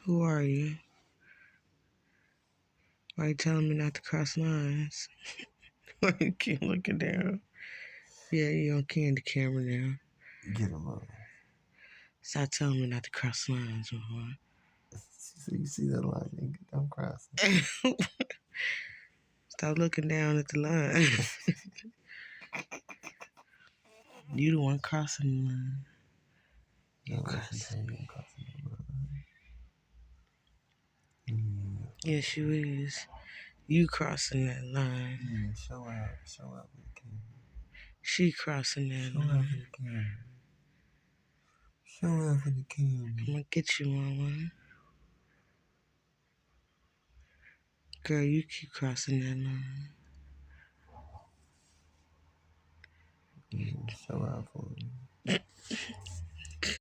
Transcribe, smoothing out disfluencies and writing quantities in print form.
Who are you? Why you telling me not to cross lines? Why you keep looking down? Yeah, you on candy camera now. Get him up. Stop telling me not to cross lines, boy. So you see that line, nigga? I'm crossing. Stop looking down at the line. You the one crossing the line. You crossing. Yes, you is. You crossing that line. Yeah, show out for the camera. She crossing that Show out line. for the camera. Show out for the camera. I'm gonna get you, mama. Girl, you keep crossing that line. Yeah, show out for me.